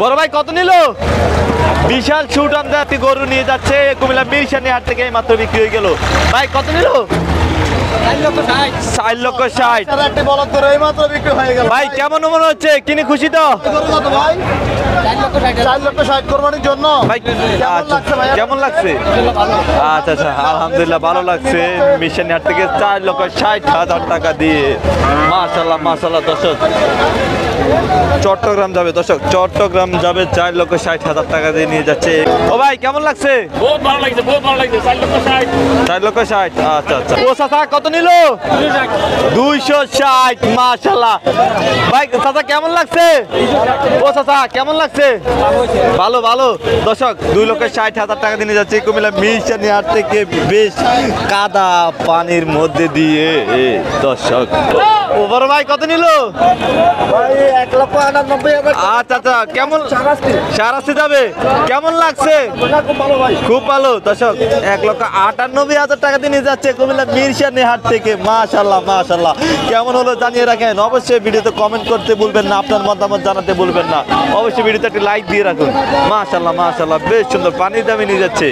বড় ভাই কত নিল? বিশাল ছুট আমদানি গরু নিয়ে যাচ্ছে কুমিল্লা মিরসানি হাট থেকে মাত্র বিক্রি হয়ে গেল। ভাই কত নিল? 4,60,000। ভাই কেমন মনে হচ্ছে? কিনে খুশি তো? ভাই কেমন লাগছে? আচ্ছা আচ্ছা, আলহামদুলিল্লাহ ভালো লাগছে। মিরসানি হাট থেকে 4,60,000 টাকা দিয়ে মাশাআল্লাহ মাশাআল্লাহ। দর্শক চট্টগ্রাম যাবে, দর্শক চট্টগ্রাম যাবে 4,60,000 টাকা দিয়ে নিয়ে যাচ্ছে। ও ভাই কেমন লাগছে? বহুত ভালো লাগছে, বহুত ভালো লাগছে। 4,60,000। 4,60,000। আচ্ছা আচ্ছা। ও চাচা কত নিল? 260। মাশাআল্লাহ। ভাই চাচা কেমন লাগছে? ও চাচা কেমন লাগছে? ভালো ভালো। দর্শক 2,60,000 টাকা দিয়ে নিয়ে যাচ্ছে কুমিল্লা মিরসানি হাট থেকে। বেশ কাদা পানির মধ্যে দিয়ে দর্শক। ও বড় ভাই কত নিল? আচ্ছা আচ্ছা, কেমন সারাস্তি যাবে? কেমন লাগছে? খুব ভালো। দর্শক 1,98,000 টাকা দিয়ে নিয়ে যাচ্ছে কুমিল্লা মিরসানি হাট থেকে। মাশাআল্লাহ মাশাআল্লাহ। কেমন হলো জানিয়ে রাখেন। অবশ্যই ভিডিওতে কমেন্ট করতে ভুলবেন না, আপনার মতামত জানাতে ভুলবেন না। অবশ্যই ভিডিওতে একটি লাইক দিয়ে রাখুন। মাশাআল্লাহ মাশাআল্লাহ, বেশ সুন্দর পানির দামে নিয়ে যাচ্ছে।